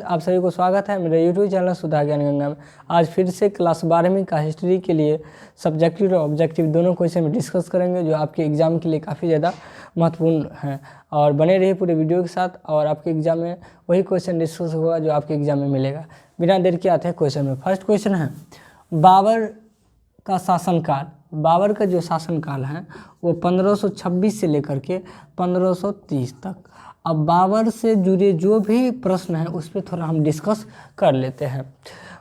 आप सभी को स्वागत है मेरे YouTube चैनल सुधा ज्ञान गंगा में। आज फिर से क्लास 12वीं का हिस्ट्री के लिए सब्जेक्टिव और ऑब्जेक्टिव दोनों क्वेश्चन में डिस्कस करेंगे जो आपके एग्ज़ाम के लिए काफ़ी ज़्यादा महत्वपूर्ण हैं। और बने रहिए पूरे वीडियो के साथ और आपके एग्ज़ाम में वही क्वेश्चन डिस्कस होगा जो आपके एग्ज़ाम में मिलेगा। बिना देर के आते हैं क्वेश्चन में। फर्स्ट क्वेश्चन है बाबर का शासनकाल। बाबर का जो शासनकाल है वो 1526 से लेकर के 1530 तक। अब बाबर से जुड़े जो भी प्रश्न हैं उस पर थोड़ा हम डिस्कस कर लेते हैं।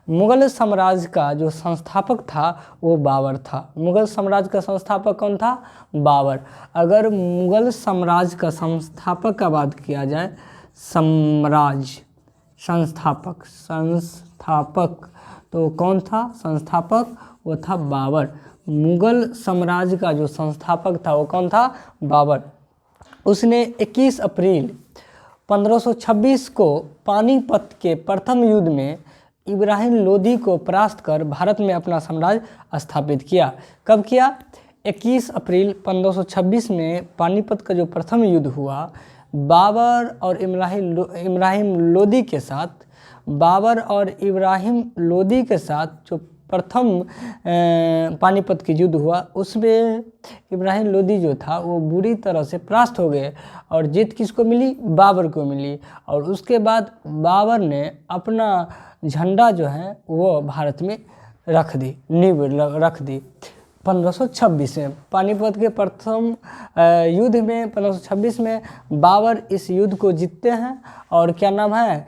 मुग़ल साम्राज्य का जो संस्थापक था वो बाबर था। मुग़ल साम्राज्य का संस्थापक कौन था? बाबर। अगर मुग़ल साम्राज्य का संस्थापक का बात किया जाए, साम्राज्य संस्थापक तो कौन था संस्थापक? वो था बाबर। मुग़ल साम्राज्य का जो संस्थापक था वो कौन था? बाबर। उसने 21 अप्रैल 1526 को पानीपत के प्रथम युद्ध में इब्राहिम लोदी को परास्त कर भारत में अपना साम्राज्य स्थापित किया। कब किया? 21 अप्रैल 1526 में पानीपत का जो प्रथम युद्ध हुआ, बाबर और इब्राहिम लोदी के साथ जो प्रथम पानीपत की युद्ध हुआ उसमें इब्राहिम लोदी जो था वो बुरी तरह से परास्त हो गए और जीत किसको मिली? बाबर को मिली। और उसके बाद बाबर ने अपना झंडा जो है वो भारत में रख दी, नींव रख दी 1526 में। पानीपत के प्रथम युद्ध में 1526 में बाबर इस युद्ध को जीतते हैं और क्या नाम है,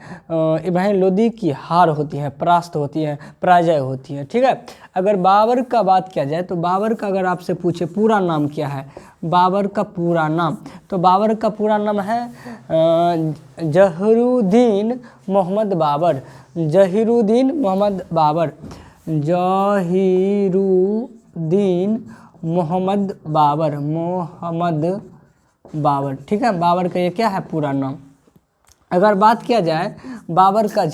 इब्राहिम लोदी की हार होती है, परास्त होती है, पराजय होती है। ठीक है। अगर बाबर का बात किया जाए तो बाबर का अगर आपसे पूछे पूरा नाम क्या है, बाबर का पूरा नाम, तो बाबर का पूरा नाम है जहीरुद्दीन मोहम्मद बाबर। जहीरुद्दीन मोहम्मद बाबर, जहीरुद्दीन मोहम्मद बाबर। ठीक है। बाबर का ये क्या है पूरा नाम। अगर बात किया जाए बाबर का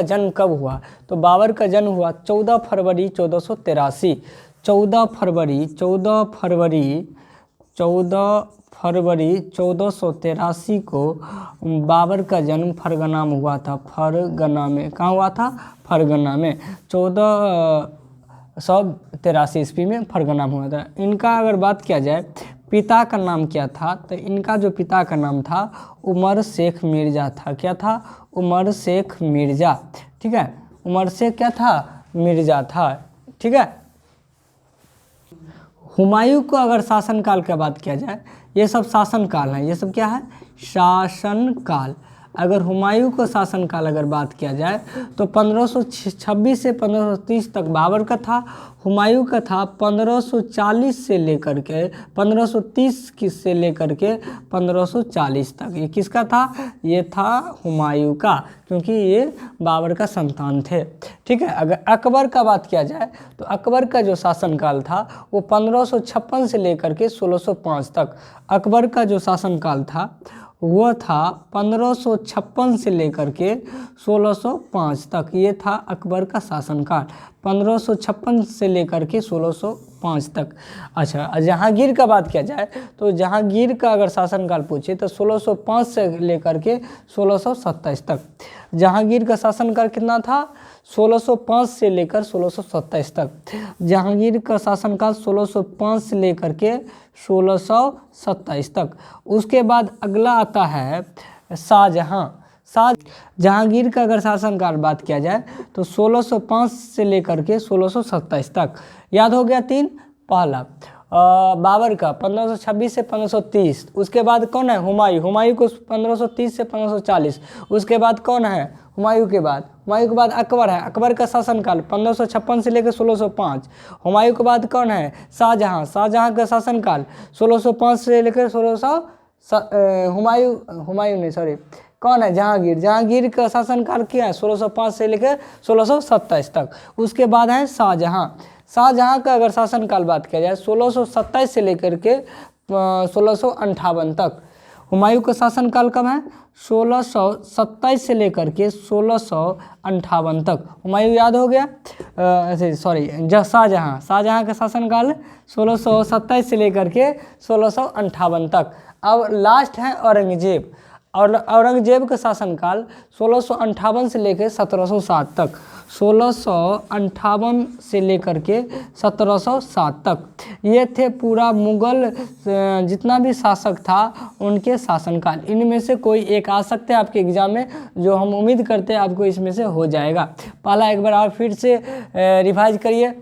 जन्म कब हुआ, तो बाबर का जन्म हुआ 14 फरवरी 1483। 14 फरवरी 1483 को बाबर का जन्म फरगना में हुआ था। फरगना में कहाँ हुआ था? फरगना में 1483 ईस्वी में फरगना में हुआ था। इनका अगर बात किया जाए पिता का नाम क्या था, तो इनका जो पिता का नाम था उमर शेख मिर्ज़ा था। क्या था? उमर शेख मिर्ज़ा। ठीक है। उमर शेख क्या था? मिर्ज़ा था। ठीक है। हुमायूं को अगर शासनकाल की बात किया जाए, ये सब शासनकाल हैं, ये सब क्या है? शासनकाल। अगर हुमायूं को शासनकाल अगर बात किया जाए तो 1526 से 1530 तक बाबर का था। हुमायूं का था 1530 से लेकर के 1540 तक। ये किसका था? ये था हुमायूं का, क्योंकि ये बाबर का संतान थे। ठीक है। अगर अकबर का बात किया जाए तो अकबर का जो शासनकाल था वो 1556 से लेकर के 1605 तक। अकबर का जो शासनकाल था वो था 1556 से लेकर के 1605 तक। ये था अकबर का शासनकाल 1556 से लेकर के 1605 तक। अच्छा, जहांगीर का बात किया जाए तो जहांगीर का अगर शासनकाल पूछे तो 1605 से लेकर के 1627 तक। जहांगीर का शासनकाल कितना था? 1605 से लेकर 1627 तक। जहांगीर का शासनकाल 1605 से लेकर के 1627 तक। उसके बाद अगला आता है शाहजहां। जहांगीर का अगर शासनकाल बात किया जाए तो 1605 से लेकर के 1627 तक। याद हो गया तीन। पहला बाबर का 1526 से 1530। उसके बाद कौन है? हुमायूं को 1530 से 1540। उसके बाद कौन है? हुमायूं के बाद अकबर है। अकबर का शासनकाल 1556 से लेकर 1605। हुमायूं के बाद कौन है? शाहजहां का शासनकाल 1605 से लेकर 1600 कौन है? जहांगीर का शासनकाल क्या है? 1605 से लेकर 1627 तक। उसके बाद है शाहजहां का अगर शासनकाल बात किया जाए 1627 से लेकर के 1658 तक। हुमायूं का शासनकाल कब है? 1627 से लेकर के 1658 तक। हुमायूं याद हो गया। शाहजहां का शासनकाल 1627 से लेकर के 1658 तक। अब लास्ट है औरंगजेब। और औरंगजेब का शासनकाल 1658 से लेकर 1707 तक, 1658 से लेकर के 1707 तक ये थे पूरा मुगल जितना भी शासक था उनके शासनकाल। इनमें से कोई एक आ सकते हैं आपके एग्जाम में, जो हम उम्मीद करते हैं आपको इसमें से हो जाएगा। पहला एक बार आप फिर से रिवाइज करिए।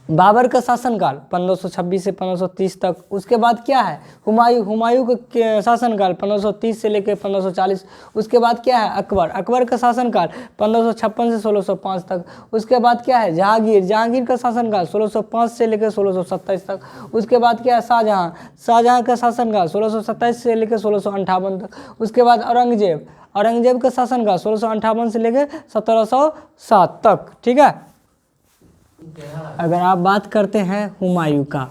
बाबर का शासनकाल 1526 से 1530 तक। उसके बाद क्या है? हुमायूं का शासनकाल 1530 से लेकर 1540। उसके बाद क्या है? अकबर का शासनकाल 1556 से 1605 तक। उसके बाद क्या है? जहांगीर का शासनकाल 1605 से लेकर 1627 तक। उसके बाद क्या है? शाहजहां का शासनकाल 1627 से लेकर 1658 तक। उसके बाद औरंगजेब का शासनकाल 1658 से लेकर 1707 तक। ठीक है। अगर आप बात करते हैं हुमायूं का,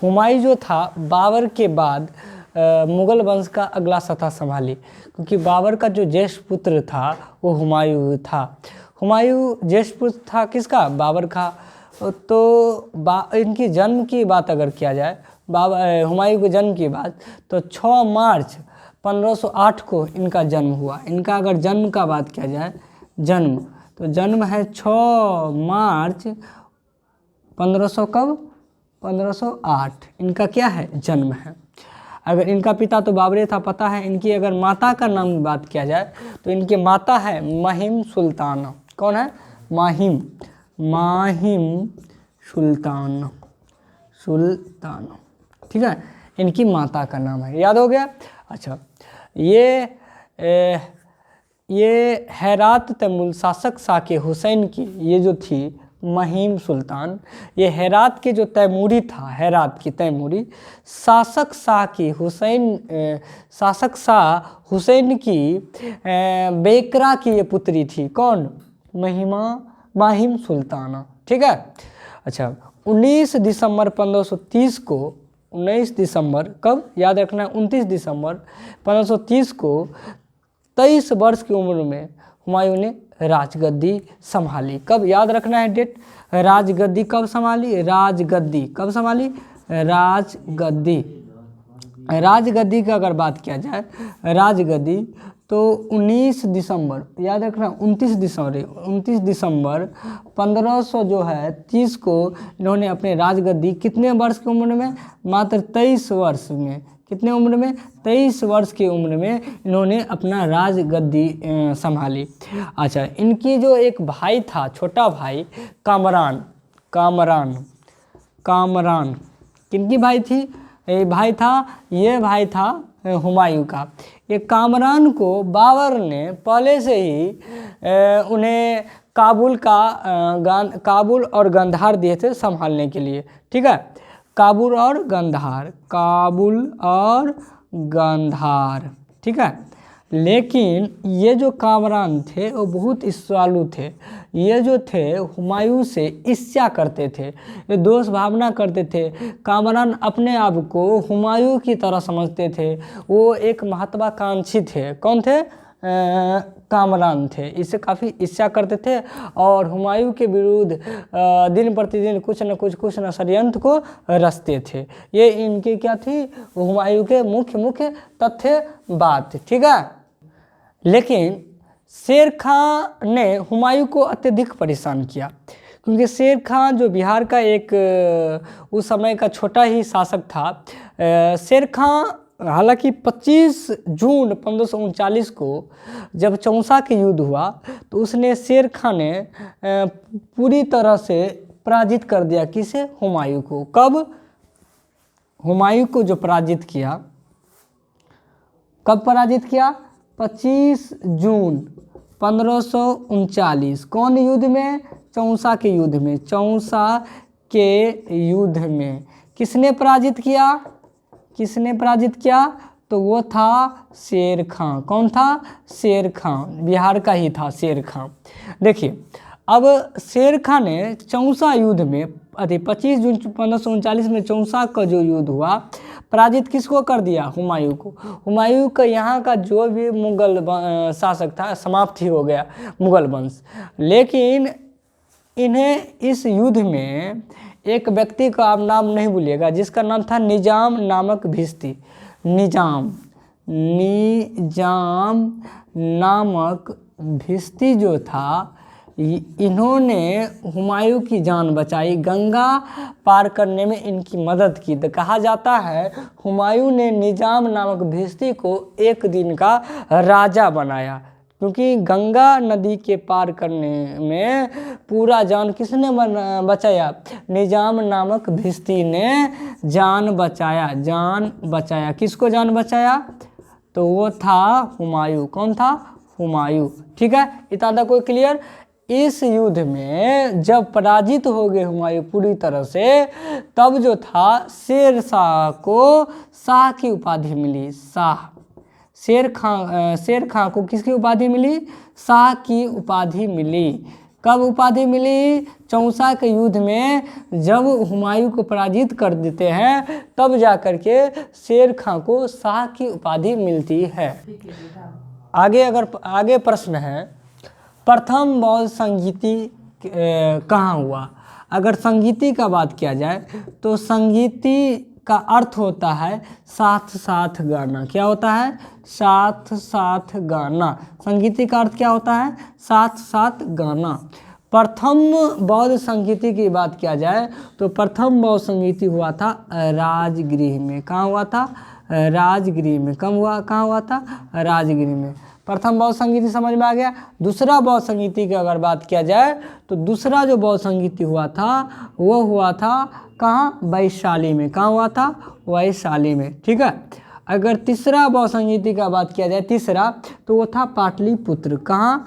हुमायूं जो था बाबर के बाद मुगल वंश का अगला सत्ता संभाली, क्योंकि बाबर का जो ज्येष्ठ पुत्र था वो हुमायूं था। हुमायूं ज्येष्ठ पुत्र था किसका? बाबर का। तो इनकी जन्म की बात अगर किया जाए, हुमायूं के जन्म की बात, तो 6 मार्च 1508 को इनका जन्म हुआ। इनका अगर जन्म का बात किया जाए, तो जन्म है 6 मार्च 1508 इनका क्या है? जन्म है। अगर इनका पिता तो बाबरे था, पता है। इनकी अगर माता का नाम की बात किया जाए तो इनकी माता है महिम सुल्ताना। कौन है? महिम सुल्ताना। ठीक है, इनकी माता का नाम है। याद हो गया? अच्छा, ये हेरात तैमूर शासक साके हुसैन की ये जो थी महिम सुल्तान, ये हेरात के जो तैमूरी था, हेरात की तैमूरी शासक हुसैन की बेकरा की ये पुत्री थी। कौन? महिम सुल्ताना। ठीक है। अच्छा, 19 दिसंबर 1530 को, 19 दिसंबर कब याद रखना है? 29 दिसंबर 1530 को 23 वर्ष की उम्र में हुमायूं ने राजगद्दी संभाली। कब याद रखना है डेट? राजगद्दी कब संभाली? राजगद्दी का अगर बात किया जाए, राजगद्दी तो 19 दिसंबर याद रखना, 29 दिसंबर 1530 को इन्होंने अपने राजगद्दी कितने वर्ष की उम्र में? मात्र 23 वर्ष में। कितने उम्र में? 23 वर्ष की उम्र में इन्होंने अपना राजगद्दी संभाली। अच्छा, इनकी जो एक भाई था, छोटा भाई कामरान, किनकी भाई थी? ये भाई था हुमायूं का। ये कामरान को बाबर ने पहले से ही उन्हें काबुल और गंधार दिए थे संभालने के लिए। ठीक है, काबुल और गंधार। ठीक है, लेकिन ये जो कामरान थे वो बहुत ईर्ष्यालु थे। ये जो थे हुमायूं से ईर्ष्या करते थे, ये दोष भावना करते थे। कामरान अपने आप को हुमायूं की तरह समझते थे। वो एक महत्वाकांक्षी थे। कौन थे? कामरान थे। इससे काफ़ी ईर्ष्या करते थे और हुमायूं के विरुद्ध दिन प्रतिदिन कुछ न षड्यंत्र को रचते थे। ये इनके क्या थी? हुमायूं के मुख्य तथ्य बात। ठीक है। लेकिन शेर खां ने हुमायूं को अत्यधिक परेशान किया, क्योंकि शेर खां जो बिहार का एक उस समय का छोटा ही शासक था। शेर खां हालांकि 25 जून 1539 को जब चौसा के युद्ध हुआ तो उसने शेर खां ने पूरी तरह से पराजित कर दिया। किसे? हुमायूं को। कब? हुमायूं को जो पराजित किया, कब पराजित किया? 25 जून 1539। कौन युद्ध में? चौसा के युद्ध में। किसने पराजित किया? तो वो था शेर खां। कौन था? शेर खां। बिहार का ही था शेर खां। देखिए, अब शेर खां ने चौसा युद्ध में 25 जून 1539 में चौसा का जो युद्ध हुआ, पराजित किसको कर दिया? हुमायूं को। हुमायूं का यहाँ का जो भी मुगल शासक था समाप्त ही हो गया, मुगल वंश। लेकिन इन्हें इस युद्ध में एक व्यक्ति का आप नाम नहीं भूलिएगा, जिसका नाम था निजाम नामक भिस्ती। निजाम नामक भिस्ती जो था, इन्होंने हुमायूं की जान बचाई, गंगा पार करने में इनकी मदद की। तो कहा जाता है हुमायूं ने निजाम नामक भिस्ती को एक दिन का राजा बनाया, क्योंकि गंगा नदी के पार करने में पूरा जान किसने बचाया? निजाम नामक भिस्ती ने जान बचाया। किसको जान बचाया? तो वो था हुमायूं। कौन था? हुमायूं। ठीक है, इतना था कोई क्लियर? इस युद्ध में जब पराजित हो गए हुमायूं पूरी तरह से, तब जो था शेर शाह को शाह की उपाधि मिली। शाह, शेर खां को किसकी उपाधि मिली? शाह की उपाधि मिली। कब उपाधि मिली? चौसा के युद्ध में जब हुमायूं को पराजित कर देते हैं, तब जाकर के शेर खां को शाह की उपाधि मिलती है। आगे प्रश्न है, प्रथम बौद्ध संगीति कहाँ हुआ? अगर संगीति का बात किया जाए तो संगीति का अर्थ होता है साथ साथ गाना। क्या होता है? साथ साथ गाना। संगीति का अर्थ क्या होता है? साथ साथ गाना। प्रथम बौद्ध संगीति की बात किया जाए तो प्रथम बौद्ध संगीति हुआ था राजगृह में। कहाँ हुआ था? राजगृह में। कहाँ हुआ था? राजगृह में। प्रथम बौद्ध संगीति समझ में आ गया। दूसरा बौद्ध संगीति की अगर बात किया जाए तो दूसरा जो बौद्ध संगीति हुआ था वो हुआ था कहाँ? वैशाली में। कहाँ हुआ था? वैशाली में। ठीक है। अगर तीसरा बौद्ध संगीति का बात किया जाए, तीसरा, तो वो था पाटलिपुत्र। कहाँ?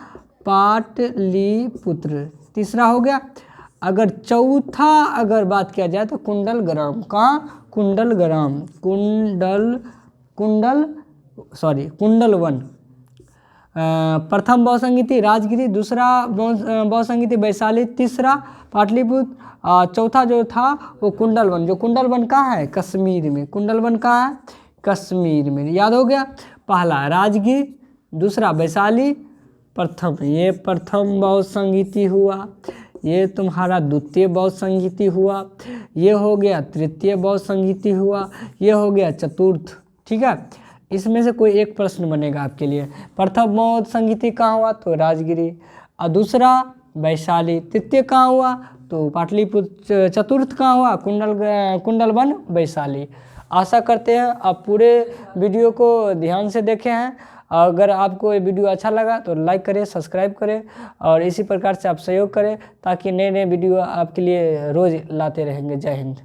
पाटलिपुत्र। तीसरा हो गया। अगर चौथा अगर बात किया जाए तो कुंडलग्राम। कहाँ? कुंडलग्राम। कुंडलवन। प्रथम बौद्ध संगीति राजगिरी, दूसरा बौद्ध संगीति वैशाली, तीसरा पाटलिपुत्र, चौथा जो था वो कुंडलवन। जो कुंडलवन कहाँ है? कश्मीर में। कुंडलवन कहाँ है? कश्मीर में। याद हो गया? पहला राजगीर, दूसरा वैशाली, प्रथम, ये प्रथम बौद्ध संगीति हुआ। ये तुम्हारा द्वितीय बौद्ध संगीति हुआ। ये हो गया तृतीय बौद्ध संगीति हुआ। ये हो गया चतुर्थ। ठीक है, इसमें से कोई एक प्रश्न बनेगा आपके लिए। प्रथम बौद्ध संगीति कहाँ हुआ? तो राजगिरी। और दूसरा वैशाली। तृतीय कहाँ हुआ? तो पाटलिपुत्र। चतुर्थ कहाँ हुआ? कुंडलवन, वैशाली। आशा करते हैं आप पूरे वीडियो को ध्यान से देखे हैं। अगर आपको ये वीडियो अच्छा लगा तो लाइक करें, सब्सक्राइब करें और इसी प्रकार से आप सहयोग करें, ताकि नए नए वीडियो आपके लिए रोज़ लाते रहेंगे। जय हिंद।